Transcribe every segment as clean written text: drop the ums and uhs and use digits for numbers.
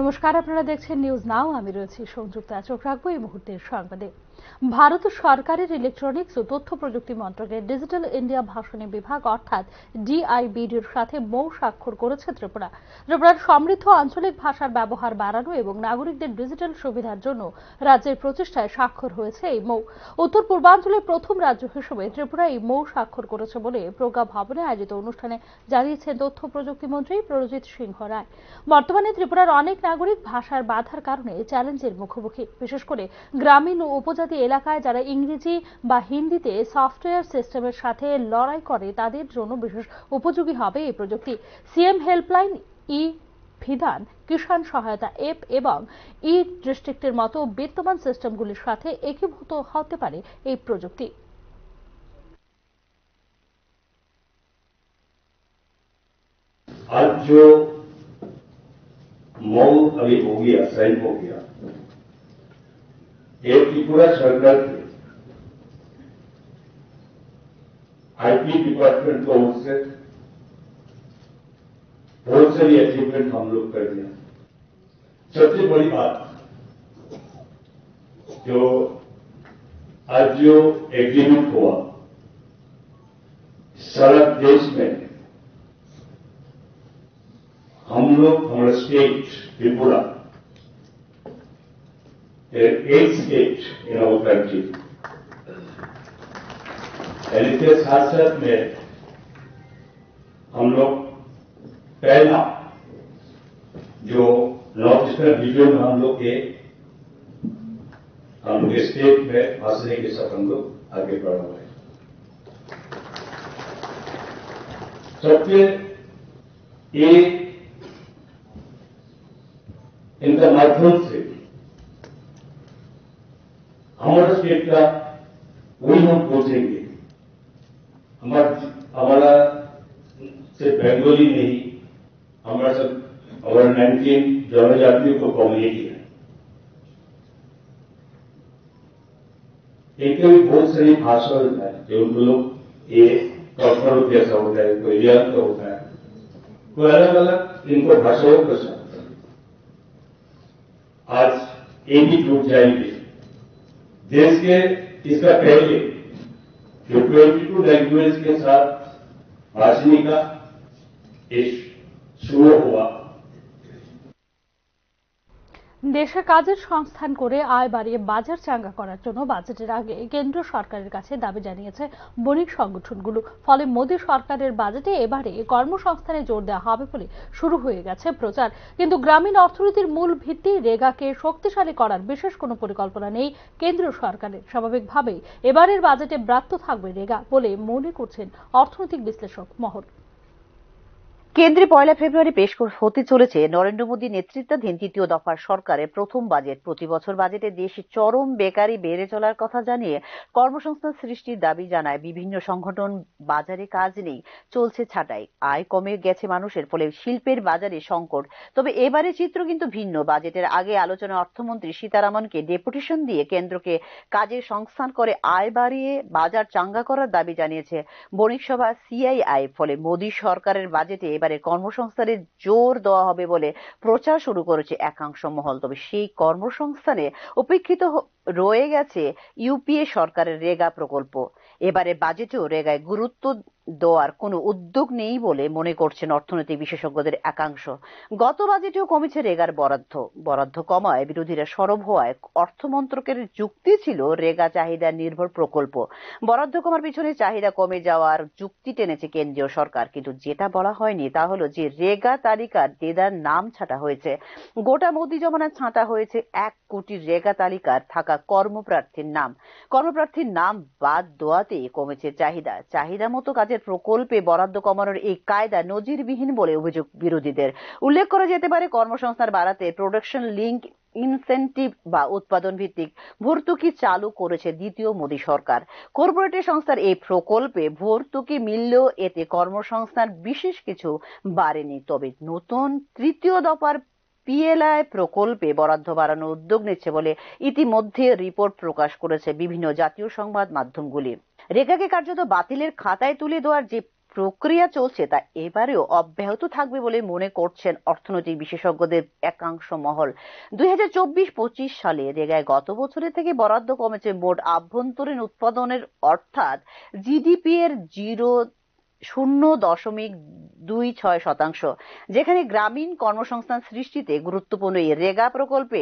নমস্কার, আপনারা দেখছেন নিউজ নাও। আমি রয়েছি সংযুক্ত। চোখ রাখবো এই মুহূর্তের সংবাদে। ভারত সরকারের ইলেকট্রনিক্স ও তথ্য প্রযুক্তি মন্ত্রকের ডিজিটাল ইন্ডিয়া ভাষণী বিভাগ অর্থাৎ ডিআইবিডির সাথে মৌ স্বাক্ষর করেছে ত্রিপুরা। ত্রিপুরার সমৃদ্ধ আঞ্চলিক ভাষার ব্যবহার বাড়ানো এবং নাগরিকদের ডিজিটাল সুবিধার জন্য রাজ্যের প্রচেষ্টায় স্বাক্ষর হয়েছে এই মৌ। উত্তর পূর্বাঞ্চলের প্রথম রাজ্য হিসেবে ত্রিপুরা এই মৌ স্বাক্ষর করেছে বলে প্রজ্ঞা ভবনে আয়োজিত অনুষ্ঠানে জানিয়েছেন তথ্য প্রযুক্তি মন্ত্রী প্রণজিৎ সিংহ রায়। বর্তমানে ত্রিপুরার অনেক নাগরিক ভাষার বাধার কারণে চ্যালেঞ্জের মুখোমুখি, বিশেষ করে গ্রামীণ ও উপজাতি এলাকায় যারা ইংরেজি বা হিন্দিতে সফটওয়্যার সিস্টেমের সাথে লড়াই করে তাদের জন্য বিশেষ উপযোগী হবে এই প্রযুক্তি। সিএম হেল্পলাইন, ই বিধান, কিষাণ সহায়তা অ্যাপ এবং ই ডিস্ট্রিক্টের মতো বিদ্যমান সিস্টেমগুলির সাথে একীভূত হতে পারে এই প্রযুক্তি। आज जो मऊ अभी हो गया, साइन हो गया, ये त्रिपुरा सरकार के आईटी डिपार्टमेंट को ओर से बहुत सारी अचीवमेंट हम लोग कर दिया। सबसे बड़ी बात जो आज जो एग्रीमेंट हुआ सारा देश में हम लोग हमारा state Tripura 8 state in our country और इसके साथ साथ में हम लोग पहला जो नॉर्थ ईस्टर्न रीजन में हम लोग के स्टेट में भाषण के साथ हम लोग आगे बढ़ रहे हैं। सबसे ये इनका माध्यम से हमारा स्टेट का वही हम पहुंचेंगे। हमारा सिर्फ बंगाली नहीं, हमारा सब हमारा 19 जनजातियों को कम्युनिटी है। इनके भी बहुत सारी भाषा होता है जो उनको लोग ये कॉर्पोरेट जैसा होता है, कोई रियाल का होता है, कोई अलग अलग इनको भाषाओं का साथ आज ये भी टूट जाएंगे। देश के इसका पहले जो 22 लैंग्वेज के साथ भाषणी का शुरू हुआ। দেশে কাজের সংস্থান করে আয় বাড়িয়ে বাজার চাঙ্গা করার জন্য বাজেটের আগে কেন্দ্র সরকারের কাছে দাবি জানিয়েছে বণিক সংগঠনগুলো। ফলে মোদী সরকারের বাজেটে এবারে কর্মসংস্থানে জোর দেওয়া হবে বলে শুরু হয়ে গেছে প্রচার। কিন্তু গ্রামীণ অর্থনীতির মূল ভিত্তি রেগাকে শক্তিশালী করার বিশেষ কোনো পরিকল্পনা নেই কেন্দ্রীয় সরকারের। স্বাভাবিকভাবেই এবারের বাজেটে ব্রাত্য থাকবে রেগা বলে মনে করছেন অর্থনৈতিক বিশ্লেষক মহল। কেন্দ্রে 1 ফেব্রুয়ারি পেশ হতে চলেছে নরেন্দ্র মোদী নেতৃত্বাধীন তৃতীয় দফার সরকারের প্রথম বাজেট। প্রতি বছর বাজেটে দেশে চরম বেকারি বেড়ে চলার কথা জানিয়ে কর্মসংস্থান সৃষ্টির দাবি জানায় বিভিন্ন সংগঠন। বাজারে কাজ নেই, চলছে ছাঁটাই, আয় কমে গেছে মানুষের, ফলে শিল্পের বাজারে সংকট। তবে এবারে চিত্র কিন্তু ভিন্ন। বাজেটের আগে আলোচনায় অর্থমন্ত্রী সীতারামনকে ডেপুটেশন দিয়ে কেন্দ্রকে কাজের সংস্থান করে আয় বাড়িয়ে বাজার চাঙ্গা করার দাবি জানিয়েছে বণিক সভা সিআইআই। ফলে মোদী সরকারের বাজেটে এবারে কর্মসংস্থানে জোর দেওয়া হবে বলে প্রচার শুরু করেছে একাংশ মহল। তবে সেই কর্মসংস্থানে উপেক্ষিত রয়ে গেছে ইউপিএ সরকারের রেগা প্রকল্প। এবারে বাজেটেও রেগায় গুরুত্ব দেওয়ার কোনো উদ্যোগ নেই বলে মনে করছেন অর্থনৈতিক বিশেষজ্ঞদের একাংশ। গত বাজেটেও কমেছে রেগার বরাদ্দ কমায় বিরোধীরা সরব হওয়ায় অর্থমন্ত্রকের যুক্তি ছিল রেগা চাহিদা নির্ভর প্রকল্প। বরাদ্দ কমার পিছনে চাহিদা কমে যাওয়ার যুক্তি টেনেছে কেন্দ্রীয় সরকার। কিন্তু যেটা বলা হয়নি তা হলো যে রেগা তালিকার দেদার নাম ছাঁটা হয়েছে। গোটা মোদী জমানা ছাঁটা হয়েছে 1 কোটি রেগা তালিকার থাকা কর্মপ্রার্থীর নাম বাদ দেওয়াতে কমেছে চাহিদা মতো কাজের প্রকল্পে বরাদ্দ কমানোর এই কায়দা নজিরবিহীন বলে অভিযোগ বিরোধীদের। উল্লেখ করা যেতে পারে কর্মসংস্থান বাড়াতে প্রোডাকশন লিঙ্ক ইনসেন্টিভ বা উৎপাদন ভিত্তিক ভর্তুকি চালু করেছে দ্বিতীয় মোদী সরকার। কর্পোরেট সংস্থার এই প্রকল্পে ভর্তুকি মিললেও এতে কর্মসংস্থান বিশেষ কিছু বাড়েনি। তবে নতুন তৃতীয় দফার পিএলআই প্রকল্পে বরাদ্দ বাড়ানোর উদ্যোগ নিচ্ছে বলে ইতিমধ্যে রিপোর্ট প্রকাশ করেছে বিভিন্ন জাতীয় সংবাদ মাধ্যমগুলি। রেগাকে কার্যত বাতিলের খাতায় তুলে দেওয়ার যে প্রক্রিয়া চলছে তা এবারেও অব্যাহত থাকবে বলে মনে করছেন অর্থনৈতিক বিশেষজ্ঞদের একাংশ মহল। 2024-25 সালে রেগায় গত বছরের থেকে বরাদ্দ কমেছে মোট আভ্যন্তরীণ উৎপাদনের অর্থাৎ জিডিপি এর 0.26%, যেখানে গ্রামীণ কর্মসংস্থান সৃষ্টিতে গুরুত্বপূর্ণ এই রেগা প্রকল্পে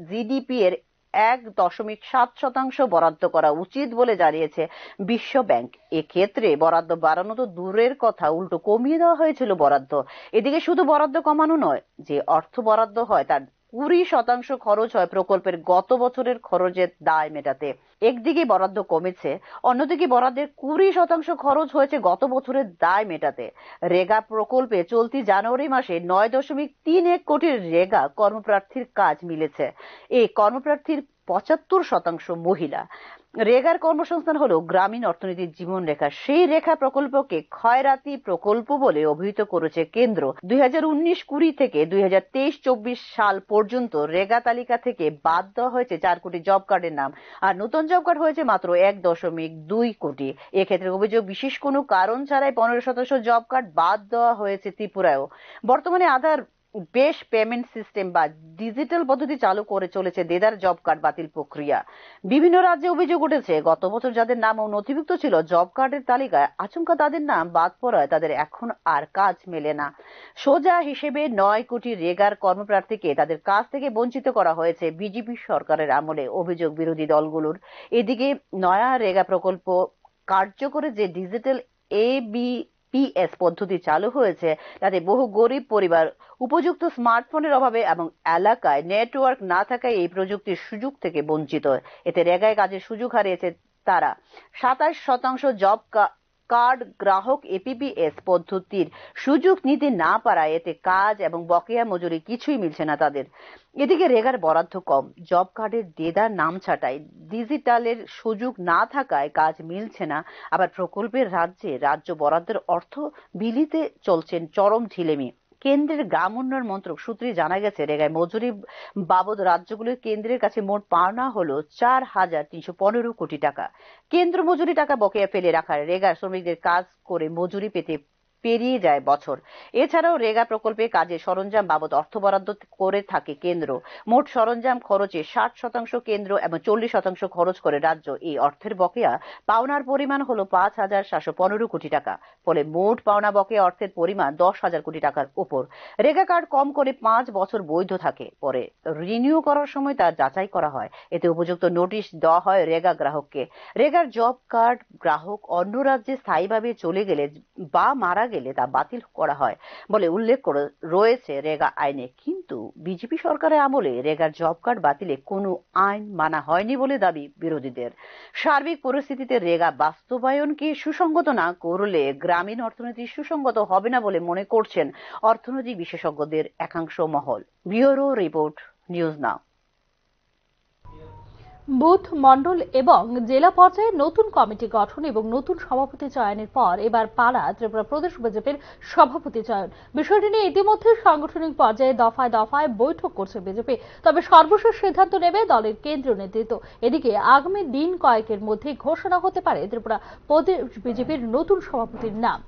জিডিপি এর 1.7% বরাদ্দ করা উচিত বলে জানিয়েছে বিশ্ব ব্যাংক। এক্ষেত্রে বরাদ্দ বাড়ানো তো দূরের কথা, উল্টো কমিয়ে দেওয়া হয়েছিল বরাদ্দ। এদিকে শুধু বরাদ্দ কমানো নয়, যে অর্থ বরাদ্দ হয় তার 20% খরচ হয় প্রকল্পের গত বছরের খরচের দায় মেটাতে। একদিকে বরাদ্দ কমেছে, অন্যদিকে বরাদ্দের 20% খরচ হয়েছে গত বছরের দায় মেটাতে। রেগা প্রকল্পে চলতি জানুয়ারি মাসে 9.31 কোটি রেগা কর্মপ্রার্থীর কাজ মিলেছে। এই কর্মপ্রার্থীর 75% মহিলা। রেগার কর্মসংস্থান হলো গ্রামীণ অর্থনীতির জীবনরেখা। সেই রেখা প্রকল্পকে খয়রাতি প্রকল্প বলে অভিহিত করেছে কেন্দ্র। 2019-20 থেকে 2023-24 সাল পর্যন্ত রেগা তালিকা থেকে বাদ দেওয়া হয়েছে 4 কোটি জব কার্ডের নাম, আর নতুন জব কার্ড হয়েছে মাত্র 1.2 কোটি। এক্ষেত্রে অভিযোগ, বিশেষ কোনো কারণ ছাড়াই 15% জব কার্ড বাদ দেওয়া হয়েছে ত্রিপুরায়ও। বর্তমানে আধার বেশ পেমেন্ট সিস্টেম বা ডিজিটাল পদ্ধতি চালু করে চলেছে দেদার জব কার্ড বাতিল প্রক্রিয়া। বিভিন্ন রাজ্যে অভিযোগ উঠেছে, গত বছর যাদের নাম নথিভুক্ত ছিল জব কার্ডের তালিকায়, আচমকা তাদের নাম বাদ পড়ায় তাদের এখন আর কাজ মেলে না। সোজা হিসেবে 9 কোটি রেগার কর্মপ্রার্থীকে তাদের কাজ থেকে বঞ্চিত করা হয়েছে বিজেপি সরকারের আমলে, অভিযোগ বিরোধী দলগুলোর। এদিকে নয়া রেগা প্রকল্প কার্যকরে যে ডিজিটাল ABPS পদ্ধতি চালু হয়েছে তাতে বহু গরিব পরিবার উপযুক্ত স্মার্টফোনের অভাবে এবং এলাকায় নেটওয়ার্ক না থাকায় এই প্রযুক্তির সুযোগ থেকে বঞ্চিত। এতে রেগায় কাজের সুযোগ হারিয়েছে তারা। 27% জব কার্ড গ্রাহক APPS পদ্ধতির সুযোগ নিতে না পারায় এতে কাজ এবং বকেয়া মজুরি কিছুই মিলছে না তাদের। এদিকে রেগার বরাদ্দ কম, জব কার্ডের দেদার নাম ছাঁটাই, ডিজিটালের সুযোগ না থাকায় কাজ মিলছে না, আবার প্রকল্পের রাজ্য বরাদ্দের অর্থ বিলিতে চলছেন চরম ঢিলেমি। কেন্দ্রের গ্রাম উন্নয়ন মন্ত্রক সূত্রে জানা গেছে, রেগায় মজুরি বাবদ রাজ্যগুলির কেন্দ্রের কাছে মোট পাওনা হলো 4,315 কোটি টাকা। কেন্দ্র মজুরি টাকা বকেয়া ফেলে রাখার রেগার শ্রমিকদের কাজ করে মজুরি পেতে পেরিয়ে যায় বছর। এছাড়াও রেগা প্রকল্পে কাজে সরঞ্জাম বাবদ অর্থ বরাদ্দ করে থাকে কেন্দ্র। মোট সরঞ্জাম খরচে 60% কেন্দ্র এবং 40% খরচ করে রাজ্য। এই অর্থের বকেয়া পাওনার পরিমাণ হলো 5,715 কোটি টাকা। ফলে মোট পাওনা বকেয়া অর্থের পরিমাণ 10,000 কোটি টাকার উপর। রেগা কার্ড কম করে 5 বছর বৈধ থাকে, পরে রিনিউ করার সময় তার যাচাই করা হয়। এতে উপযুক্ত নোটিশ দেওয়া হয় রেগা গ্রাহককে। রেগার জব কার্ড গ্রাহক অন্য রাজ্যে স্থায়ীভাবে চলে গেলে বা মারা গেলে তা বাতিল করা হয় বলে উল্লেখ রয়েছে রেগা আইনে। কিন্তু বিজেপি সরকারের আমলে রেগার জব কার্ড বাতিলে কোনো আইন মানা হয়নি বলে দাবি বিরোধীদের। সার্বিক পরিস্থিতিতে রেগা বাস্তবায়নকে সুসংগত না করলে গ্রামীণ অর্থনীতি সুসংগত হবে না বলে মনে করছেন অর্থনৈতিক বিশেষজ্ঞদের একাংশ মহল। Bureau report, news now. Booth, মণ্ডল এবং জেলা পর্যায়ে নতুন কমিটি গঠন এবং নতুন সভাপতি চয়নের পর এবার পালা ত্রিপুরা প্রদেশ বিজেপির সভাপতি চয়ন। বিষয়টি নিয়ে ইতিমধ্যে সাংগঠনিক পর্যায়ে দফায় দফায় বৈঠক করছে বিজেপি, তবে সর্বশেষ সিদ্ধান্ত নেবে দলের কেন্দ্রীয় নেতৃত্ব। এদিকে আগামী দিন কয়েকের মধ্যে ঘোষণা হতে পারে ত্রিপুরা প্রদেশ বিজেপির নতুন সভাপতির নাম।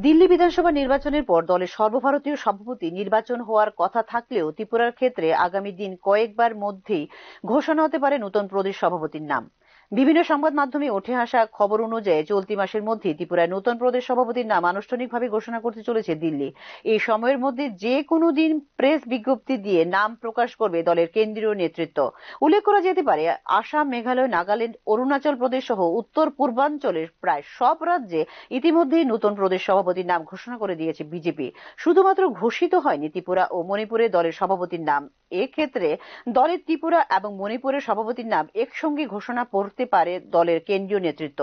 দিল্লি বিধানসভা নির্বাচনের পর দলের সর্বভারতীয় সভাপতি নির্বাচন হওয়ার কথা থাকলেও ত্রিপুরার ক্ষেত্রে আগামী দিন কয়েকবার মধ্যেই ঘোষণা হতে পারে নতুন প্রদেশ সভাপতির নাম। বিভিন্ন সংবাদ মাধ্যমে উঠে আসা খবর অনুযায়ী চলতি মাসের মধ্যে ত্রিপুরায় নতুন প্রদেশ সভাপতির নাম আনুষ্ঠানিকভাবে ঘোষণা করতে চলেছে দিল্লি। এই সময়ের মধ্যে যে কোনো দিন প্রেস বিজ্ঞপ্তি দিয়ে নাম প্রকাশ করবে দলের কেন্দ্রীয় নেতৃত্ব। উল্লেখ করা যেতে পারে, আসাম, মেঘালয়, নাগাল্যান্ড, অরুণাচল প্রদেশ সহ উত্তর পূর্বাঞ্চলের প্রায় সব রাজ্যে ইতিমধ্যেই নতুন প্রদেশ সভাপতির নাম ঘোষণা করে দিয়েছে বিজেপি। শুধুমাত্র ঘোষিত হয়নি ত্রিপুরা ও মণিপুরে দলের সভাপতির নাম। এক্ষেত্রে দলের ত্রিপুরা এবং মণিপুরের সভাপতির নাম একসঙ্গে ঘোষণা করতে পারে দলের কেন্দ্রীয় নেতৃত্ব।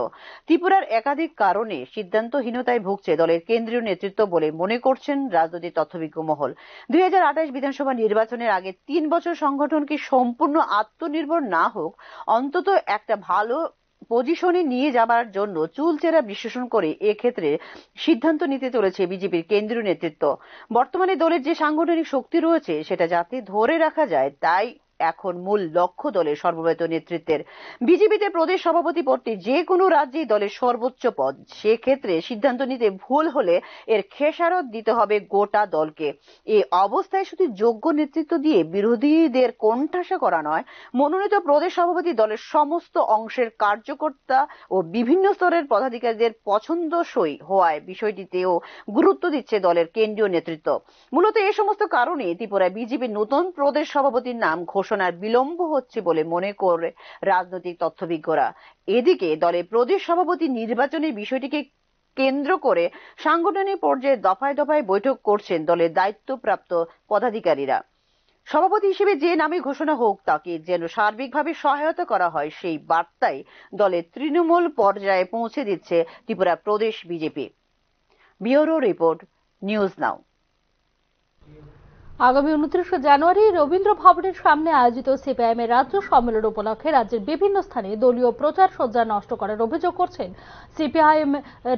ত্রিপুরার একাধিক কারণে সিদ্ধান্তহীনতায় ভুগছে দলের কেন্দ্রীয় নেতৃত্ব বলে মনে করছেন রাজনৈতিক তথ্যবিজ্ঞ মহল। 2028 বিধানসভা নির্বাচনের আগে 3 বছর সংগঠনকে সম্পূর্ণ আত্মনির্ভর না হোক, অন্তত একটা ভালো পজিশনে নিয়ে যাবার জন্য চুলচেরা বিশ্লেষণ করে এক্ষেত্রে সিদ্ধান্ত নিতে চলেছে বিজেপির কেন্দ্রীয় নেতৃত্ব। বর্তমানে দলের যে সাংগঠনিক শক্তি রয়েছে সেটা যাতে ধরে রাখা যায়, তাই এখন মূল লক্ষ্য দলের সর্বভারতীয় নেতৃত্বের। বিজেপিতে প্রদেশ সভাপতি পদটি যে কোনো রাজ্যেই দলের সর্বোচ্চ পদ, সেক্ষেত্রে সিদ্ধান্ত নিতে ভুল হলে এর খেসারত দিতে হবে গোটা দলকে। এই অবস্থায় শুধু যোগ্য নেতৃত্ব দিয়ে বিরোধীদের কোণঠাসা করা নয়, মনোনীত প্রদেশ সভাপতি দলের সমস্ত অংশের কার্যকর্তা ও বিভিন্ন স্তরের পদাধিকারীদের পছন্দসই হওয়ায় বিষয়টিতেও গুরুত্ব দিচ্ছে দলের কেন্দ্রীয় নেতৃত্ব। মূলত এই সমস্ত কারণে ত্রিপুরায় বিজেপির নতুন প্রদেশ সভাপতির নাম ঘোষণার বিলম্ব হচ্ছে বলে মনে করে রাজনৈতিক তথ্যবিজ্ঞরা। এদিকে দলের প্রদেশ সভাপতি নির্বাচনের বিষয়টিকে কেন্দ্র করে সাংগঠনিক পর্যায়ে দফায় দফায় বৈঠক করছেন দলের দায়িত্বপ্রাপ্ত পদাধিকারীরা। সভাপতি হিসেবে যে নামে ঘোষণা হোক, তাকে যেন সার্বিকভাবে সহায়তা করা হয়, সেই বার্তাই দলের তৃণমূল পর্যায়ে পৌঁছে দিচ্ছে ত্রিপুরা প্রদেশ BJP. Bureau report, news now. আগামী 29শে জানুয়ারি রবীন্দ্র ভবনের সামনে আয়োজিত সিপিআইএম এর রাজ্য সম্মেলন উপলক্ষে রাজ্যের বিভিন্ন স্থানে দলীয় প্রচার সজ্জা নষ্ট করার অভিযোগ করছেন সিপিআইএম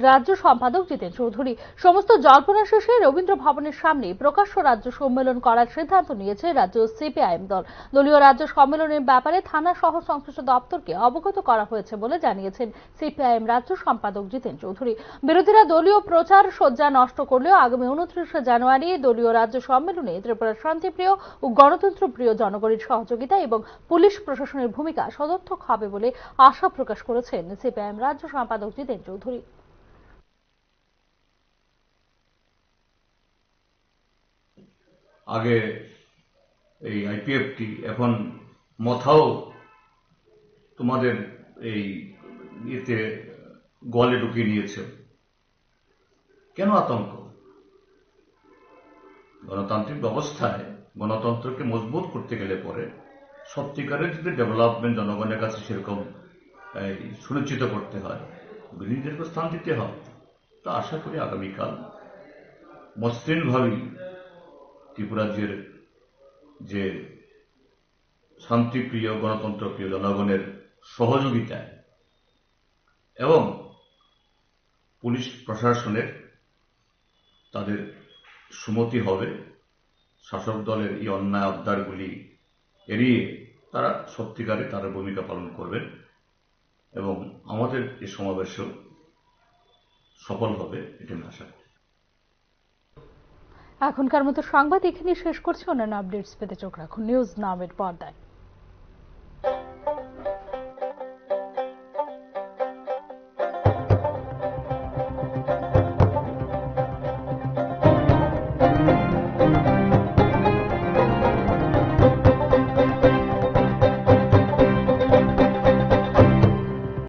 রাজ্য সম্পাদক জিতেন চৌধুরী। সমস্ত জল্পনা শেষে রবীন্দ্র ভবনের সামনে প্রকাশ্য রাজ্য সম্মেলন করার সিদ্ধান্ত নিয়েছে রাজ্য সিপিআইএম দল। দলীয় রাজ্য সম্মেলনের ব্যাপারে থানা সহ সংশ্লিষ্ট দপ্তরকে অবগত করা হয়েছে বলে জানিয়েছেন সিপিআইএম রাজ্য সম্পাদক জিতেন চৌধুরী। বিরোধীরা দলীয় প্রচার সজ্জা নষ্ট করলেও আগামী 29শে জানুয়ারি দলীয় রাজ্য সম্মেলনে ত্রিপুরার শান্তিপ্রিয় ও গণতন্ত্রপ্রিয় জনগণের সহযোগিতা এবং পুলিশ প্রশাসনের ভূমিকা সদর্থক হবে বলে আশা প্রকাশ করেছেন সিপিআইএম রাজ্য সম্পাদক জিতেন চৌধুরী। আগে এই আইপিএফটি এখন মথাও তোমাদের এই ইয়েতে গোয়ালে ঢুকিয়ে নিয়েছে। কেন আতঙ্ক? গণতান্ত্রিক ব্যবস্থায় গণতন্ত্রকে মজবুত করতে গেলে পরে সত্যিকারের যদি ডেভেলপমেন্ট জনগণের কাছে সেরকম সুনিশ্চিত করতে হয়, বিরোধীদেরকে স্থান দিতে হয়। তা আশা করি আগামীকাল মসৃণভাবেই ত্রিপুরাজ্যের যে শান্তিপ্রিয় গণতন্ত্রপ্রিয় জনগণের সহযোগিতায় এবং পুলিশ প্রশাসনের তাদের সুমতি হবে, শাসক দলের এই অন্যায় আবদারগুলি এড়িয়ে তারা সত্যিকারে তার ভূমিকা পালন করবেন এবং আমাদের এই সমাবেশও সফল হবে, এটি আশা করি। এখনকার মতো সংবাদ এখানে শেষ করছি। অন্যান্য আপডেটস পেতে চোখ রাখুন নিউজ নাও এর পর্দায়।